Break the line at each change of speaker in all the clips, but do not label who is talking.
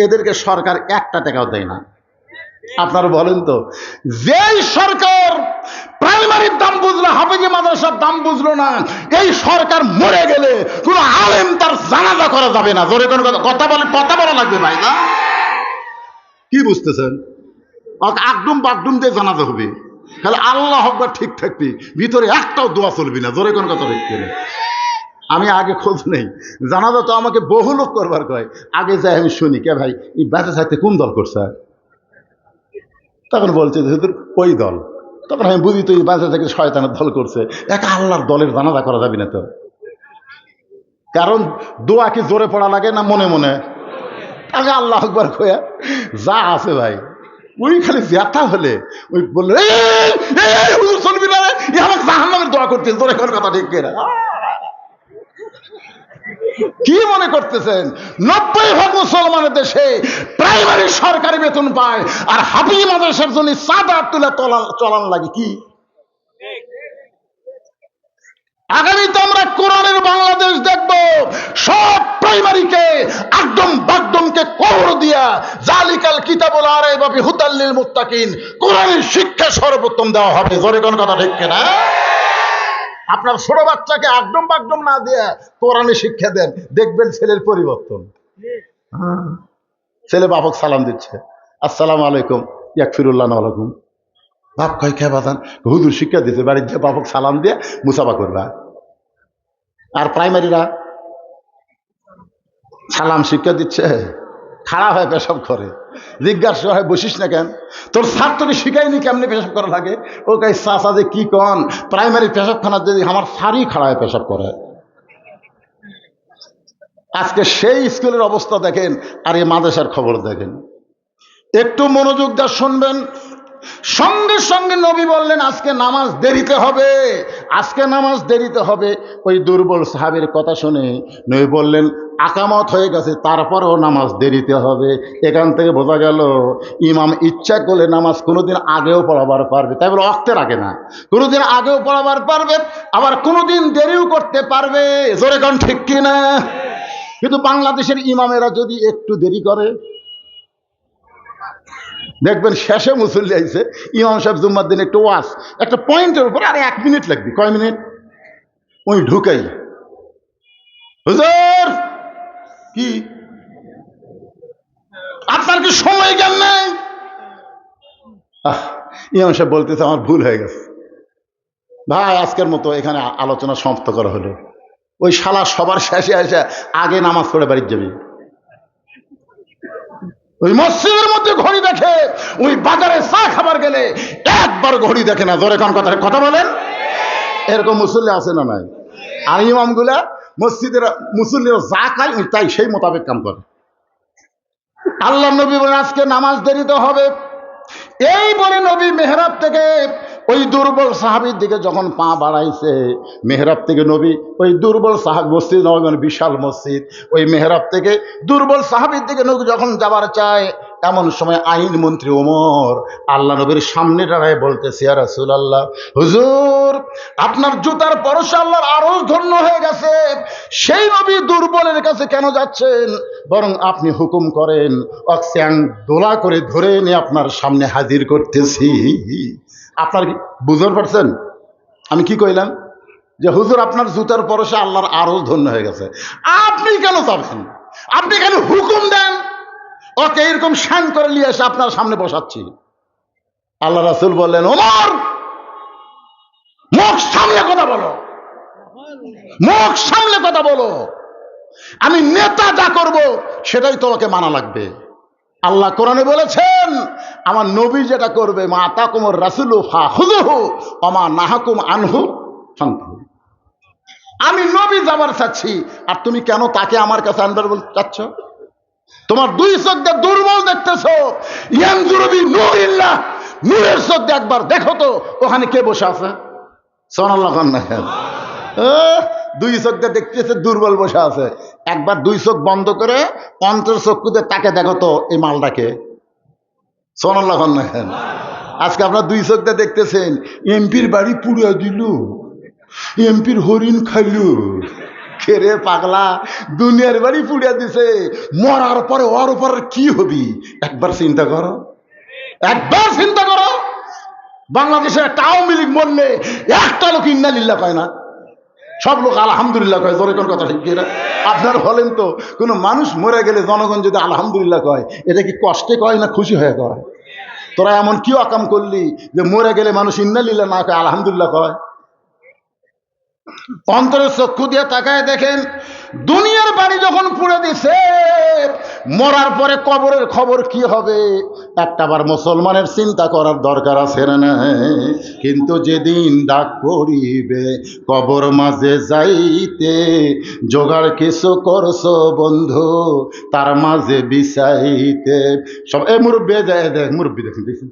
এদেরকে সরকার 1 টাকাও দেয় না। আপনারা বলেন তো, যেই সরকার প্রাইমারির দাম বুঝলো, হাফেজি মাদ্রাসার দাম বুঝলো না, এই সরকার মরে গেলে কোন আলেম তার জানাজা করা যাবে না। জোরে কোন কথা বলা লাগবে ভাই না? কি বুঝতেছেন? আকডুম বাকডুম দিয়ে জানাজা হবে, তাহলে আল্লাহ আকবার ঠিক থাকবি, ভিতরে একটাও দোয়া চলবি না। জোরে কোন কথা দেখতে আমি আগে খোঁজ নেই, জানাজা তো আমাকে বহু লোক করবার কয়, আগে যাই আমি শুনি কে ভাই এই বেঁচে থাকতে কোন দল করছে, তখন বলছে যেহেতু ওই দল। তখন আমি বুঝি তো এই বেঁচে থেকে শয়তানের দল করছে, একা আল্লাহর দলের জানাজা করা যাবে না তো। কারণ দোয়া কি জোরে পড়া লাগে না মনে মনে? আগে আল্লাহ আকবার কয়া যা আছে ভাই, ওই খালি ব্যথা হলে ওই বললো চলবি না, আমাকে জাহান্নামের দোয়া করতে জোরে করার কথা ঠিক কিনা? কি মনে করতেছেন 90% মুসলমানের দেশে প্রাইমারি সরকারি বেতন পায়, আর হাফিজ মাদ্রাসার জন্য চাঁদা তুলে চলান লাগে কি? আগামীতে আমরা কোরআনের বাংলাদেশ দেখব, সব প্রাইমারিকে একদম বাকদমকে কবর দিয়া জালিকাল কিতাবুল আরাইবা ফি হুদাল লিল মুত্তাকিন, কোরআনের শিক্ষা সর্বোত্তম দেওয়া হবে। জোরে কোন কথা ঠিক কিনা? আপনার ছোট বাচ্চাকে একদম বাকদম না দিয়ে কোরআনের শিক্ষা দেন, দেখবেন ছেলের পরিবর্তন। ছেলে বাপক সালাম দিচ্ছে, আসসালামু আলাইকুম, ইয়াকফিরুল্লাহ আলাইকুম। বাপ কয় কে বাদান, হুজুর শিক্ষা দিচ্ছে, বাড়ির যে বাপক সালাম দিয়ে মুসাফা করবা। আর প্রাইমারিরা সালাম শিক্ষা দিচ্ছে, খাড়া হয় পেশাব করে, জিজ্ঞাসা হয় বসিস না কেন, তোর স্যার তোকে শিখাইনি কেমনি পেশাব করা লাগে? ও কে চাচা যে কি কন, প্রাইমারি পেশাবখানা যদি আমার স্যারই খাড়া হয় পেশাব করে। আজকে সেই স্কুলের অবস্থা দেখেন, আর এই মাদ্রাসার খবর দেখেন। একটু মনোযোগ দিয়ে শুনবেন। সঙ্গে সঙ্গে নবী বললেন আজকে নামাজ দেরিতে হবে, আজকে নামাজ দেরিতে হবে। ওই দুর্বল সাহাবীর কথা শুনে নবী বললেন আকামত হয়ে গেছে, তারপরেও নামাজ দেরিতে হবে। এখান থেকে বোঝা গেল ইমাম ইচ্ছা করলে নামাজ কোনোদিন আগেও পড়াবার পারবে, তাই বলে অক্তের আগে না, কোনোদিন আগেও পড়াবার পারবে, আবার কোনোদিন দেরিও করতে পারবে। জোরে কোন ঠিক কিনা? কিন্তু বাংলাদেশের ইমামেরা যদি একটু দেরি করে, দেখবেন শেষে মুসল্লি আইছে, ইমাম সাহেব জুম্মার দিন একটু ওয়াজ, একটা পয়েন্টের উপর আরে 1 মিনিট লাগবে, কয় মিনিট, ওই ঢুকাই হুজুর কি আপনার কি সময় জ্ঞান নাই? ইমাম সাহেব বলতেছে আমার ভুল হয়ে গেছে ভাই, আজকের মতো এখানে আলোচনা সমাপ্ত করা হলো। ওই শালা সবার শেষে এসে আগে নামাজ পড়ে বাড়ি যাবি, ওই মসজিদের মধ্যে ঘড়ি দেখে, ওই বাজারে চা খাবার গেলে একবার ঘড়ি দেখে না। জোরে কোন কথা বলেন? এরকম মুসল্লি আছে না নাই? আর ইমামগুলা মসজিদের মুসল্লিরা যা খায় তাই সেই মোতাবেক কাম করে। আল্লাহ নবী বলেন আজকে নামাজ দেরিতে হবে। এই বলে নবী মেহরাব থেকে ওই দুর্বল সাহাবীর দিকে যখন পা বাড়াইছে, মেহরাব থেকে নবী ওই দুর্বল সাহাবী, মসজিদ নবী বিশাল মসজিদ, ওই মেহরাব থেকে দুর্বল সাহাবীর দিকে নবী যখন যাবার চায়, এমন সময় আইন মন্ত্রী ওমর আল্লাহ নবীর সামনে দাঁড়ায় বলতেছে ইয়া রাসূলুল্লাহ, হুজুর আপনার জুতার পরশে আল্লাহর আরশ ধন্য হয়ে গেছে, সেই নবী দুর্বলের কাছে কেন যাচ্ছেন? বরং আপনি হুকুম করেন অক্সিয়াং দোলা করে ধরে এনে আপনার সামনে হাজির করতেছি। আপনার কি বুঝতে পারছেন আমি কি কইলাম? যে হুজুর আপনার জুতার পরশে আল্লাহর আরশ ধন্য হয়ে গেছে, আপনি কেন যাবেন? আপনি কেন হুকুম দেন ওকে এরকম শান করে নিয়ে এসে আপনার সামনে বসাচ্ছি? আল্লাহ রাসূল বললেন ওমর মুখ সামলে কথা বলো, মুখ সামলে কথা বলো, আমি নেতা যা করব সেটাই তোমাকে মানা লাগবে। আল্লাহ কোরআনে বলেছেন আমার নবী যেটা করবে মা আতাকুমুর রাসূলু ফাখুযুহু ওয়া মা নাহাকুম আনহু ফান্তাহু। আমি নবী যাবার চাচ্ছি, আর তুমি কেন তাকে আমার কাছে আনবার বলতে চাচ্ছ? তোমার 2 চোখ দিয়ে দুর্বল দেখতেছো, ইয়ানজুরু বি নূরিল্লাহ, নূরের চোখ দিয়ে একবার দেখো তো ওখানে কে বসে আছে। সুবহানাল্লাহ। 2 চোখ দিয়ে দেখতেছে দুর্বল বসে আছে, একবার 2 চোখ বন্ধ করে অন্তর চক্ষুতে তাকে দেখো তো এই মালটাকে। সুবহানাল্লাহ। আজকে আপনার 2 চোখ দিয়ে দেখতেছেন এমপির বাড়ি পুড়িয়ে দিল, এমপির হরিণ খাইল, খেরে পাগলা, দুনিয়ার বাড়ি পুড়িয়া দিছে, মরার পরে ওর উপর কি হবি একবার চিন্তা করো, একবার চিন্তা করো। বাংলাদেশের একটা আওয়ামী লীগ মরলে একটা লোক ইন্নালিল্লাহ কয় না, সব লোক আলহামদুলিল্লাহ কয়। জোরে কোন কথা ঠিক কিনা? আপনার বলেন তো, কোনো মানুষ মরে গেলে জনগণ যদি আলহামদুলিল্লাহ কয়, এটা কি কষ্টে কয় না খুশি হয়ে কয়? তোরা এমন কি অকাম করলি যে মরে গেলে মানুষ ইন্নালিল্লাহ না কয়, আলহামদুলিল্লাহ কয়? অন্তরের চক্ষু দিয়ে তাকায় দেখেন, দুনিয়ার বাড়ি যখন পুড়ে দিছে, মরার পরে কবরের খবর কি হবে একটাবার মুসলমানের চিন্তা করার দরকার আছে না? কিন্তু যেদিন ডাক পড়িবে কবর মাঝে যাইতে, জোগাড় কিছু করছো বন্ধু তার মাঝে বিছাইতে। সব এ মুরব্বী যায়, দেখ মুরব্বী দেখুন, দেখুন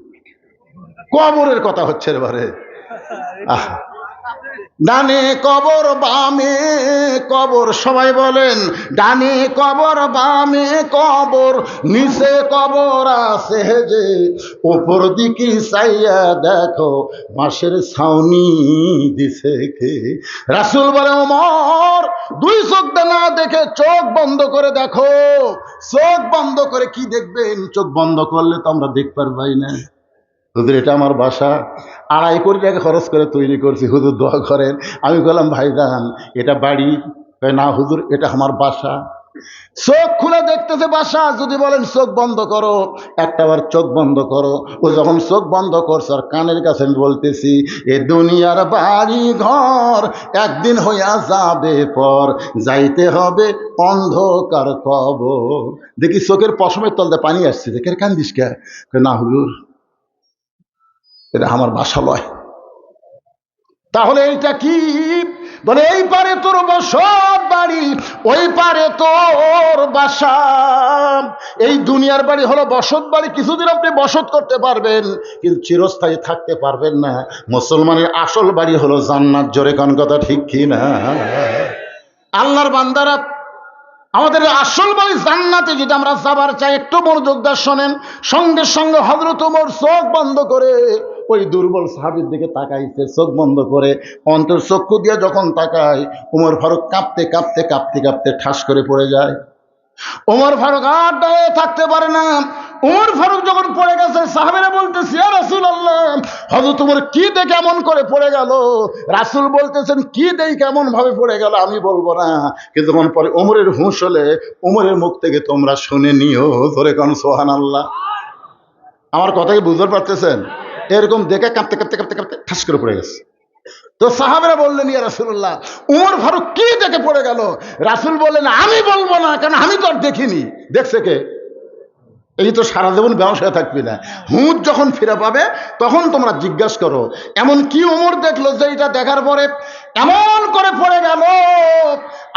কবরের কথা হচ্ছে এবারে। আহ, ডানে কবর বামে কবর, সবাই বলেন ডানে কবর বামে কবর, নিচে কবর আছে যে, উপর দিকে চাইয়া দেখো বাঁশের ছাউনি দিছে কে। রাসূল বলে ওমর, দুই চোখ না দেখে চোখ বন্ধ করে দেখো। চোখ বন্ধ করে কি দেখবেন? চোখ বন্ধ করলে তো আমরা দেখতে পারবাই না। হুজুর এটা আমার বাসা, 2.5 কোটি টাকা খরচ করে তৈরি করছি, হুজুর দোয়া করেন। আমি বললাম ভাইজান এটা বাড়ি? না হুজুর এটা আমার বাসা। চোখ খুলে দেখতেছে বাসা। যদি বলেন চোখ বন্ধ করো, একটাবার চোখ বন্ধ করো। ও যখন চোখ বন্ধ করছে আর কানের কাছে আমি বলতেছি, এ দুনিয়ার বাড়ি ঘর একদিন হইয়া যাবে পর, যাইতে হবে অন্ধকার কবর। দেখি চোখের পশমের তলতে পানি আসছে, দেখে কান্দিস কে? না হুজুর এটা আমার বাসা লয়। তাহলে এইটা কি? বলে এই পারে তোর বসত বাড়ি, ওই পারে তোর বাসা। এই দুনিয়ার বাড়ি হলো বসত বাড়ি, কিছুদিন আপনি বসত করতে পারবেন কিন্তু চিরস্থায়ী থাকতে পারবেন না। মুসলমানের আসল বাড়ি হলো জান্নাত। জোরে কোন কথা ঠিক কি না? আল্লাহর বান্দারা, আমাদের আসল বাড়ি জান্নাতে যদি আমরা যাবার চাই, একটু মনোযোগ দিয়ে শোনেন। সঙ্গে সঙ্গে হযরত ওমর চোখ বন্ধ করে ওই দুর্বল সাহাবীর দিকে তাকাইছে, চোখ বন্ধ করে। অন্তর চক্ষু দিয়ে যখন তাকায়, ওমর ফারুক কাঁপতে কাঁপতে কাঁপতে কাঁপতে ঠাস করে পড়ে যায়। ওমর ফারুক আর দাঁড়িয়ে থাকতে পারে না। ওমর ফারুক যখন পড়ে গেছে, সাহাবীরা বলতেছে ইয়া রাসূলুল্লাহ, হযরত ওমর কি দেখে এমন করে পড়ে গেল? রাসূল বলতেছেন কি দেখে কেমন ভাবে পড়ে গেল আমি বলবো না, কিন্তু যখন পরে ওমরের হুঁশ হলে ওমরের মুখ থেকে তোমরা শুনে নিও। ধরে কোন সুবহানাল্লাহ। আমার কথা কি বুঝতে পারতেছেন? এরকম দেখে কাঁপতে কাঁপতে কাঁপতে কাঁপতে ঠাস করে পড়ে গেছে। তো সাহাবীরা বললেন ইয়া রাসূলুল্লাহ, ওমর ফারুক কি দেখে পড়ে গেল? রাসূল বললেন আমি বলবো না, কারণ আমি তো আর দেখিনি। দেখছে কে? এই তো সারা জীবন ব্যবসায় থাকবি না, হুঁশ যখন ফিরে পাবে তখন তোমরা জিজ্ঞাসা করো এমন কি ওমর দেখলো যে এটা দেখার পরে এমন করে পড়ে গেল।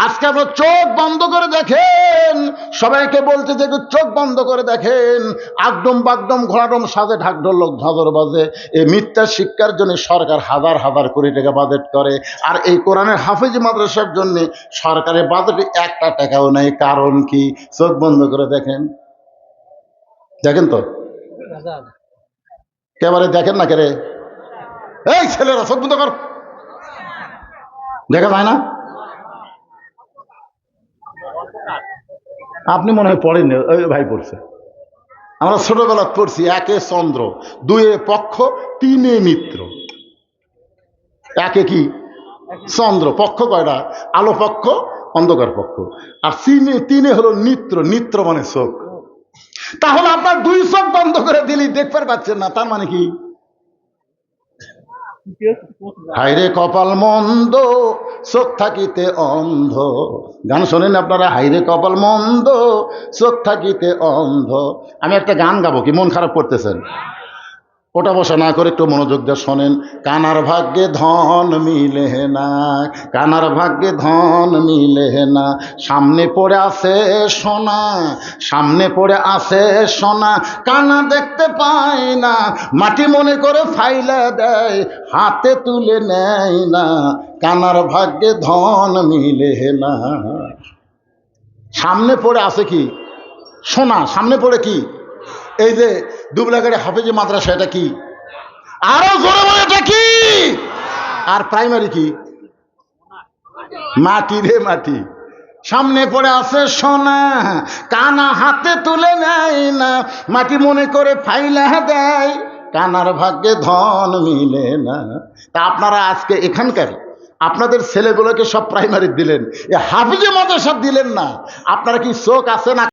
আজকে আপনার চোখ বন্ধ করে দেখেন, সবাইকে বলতে যে চোখ বন্ধ করে দেখেন, আগডম বাগডম ঘোড়াডম সাজে ঢাকঢোল লোক ঝাঁঝর বাজে। এই মিথ্যা শিক্ষার জন্য সরকার হাজার হাজার কোটি টাকা বাজেট করে, আর এই কোরআনের হাফেজ মাদ্রাসার জন্য সরকারের বাজেটে 1 টাকাও নেই। কারণ কি? চোখ বন্ধ করে দেখেন। দেখেন তো একেবারে দেখেন না কেরে? এই ছেলেরা চোখ বন্ধ কর, দেখা যায় না? আপনি মনে হয় পড়েন, ওই ভাই পড়ছে। আমরা ছোটবেলা পড়ছি, 1 চন্দ্র, 2 পক্ষ, 3 মিত্র। 1 কি? চন্দ্র। পক্ষ কয়টা? আলো পক্ষ, অন্ধকার পক্ষ। আর 3 হলো নিত্র। নিত্র মানে চোখ। তাহলে আপনার 2 চোখ বন্ধ করে দিলি দেখতে পাচ্ছেন না, তার মানে কি? হাইরে কপাল মন্দ চোখ থাকিতে অন্ধ। গান শোনেন আপনারা? হাইরে কপাল মন্দ চোখ থাকিতে অন্ধ। আমি একটা গান গাবো, কি মন খারাপ করতেছেন? ওটা বসা না করে একটু মনোযোগ দিয়ে শোনেন। কানার ভাগ্যে ধন মিলে না, কানার ভাগ্যে ধন মিলে না, সামনে পড়ে আছে সোনা, সামনে পড়ে আছে সোনা, কানা দেখতে পায় না, মাটি মনে করে ফাইলা দেয়, হাতে তুলে নেয় না, কানার ভাগ্যে ধন মিলে না। সামনে পড়ে আছে কি? সোনা। সামনে পড়ে কি? এই যে দুবলাগাড়ি হাফেজি মাদ্রাসা, এটা কি? আরো জোরে বলে এটা কি? আর প্রাইমারি কি? মাটি রে মাটি, সামনে পড়ে আছে সোনা, কানা হাতে তুলে নেয় না, মাটি মনে করে ফাইলা দেয়, কানার ভাগ্যে ধন মিলে না। তা আপনারা আজকে এখানকার আপনাদের ছেলেগুলোকে সব প্রাইমারি দিলেন, এ হাফিজে মাদ্রাসা দিলেন না, আপনারা কি চোখ আছে না?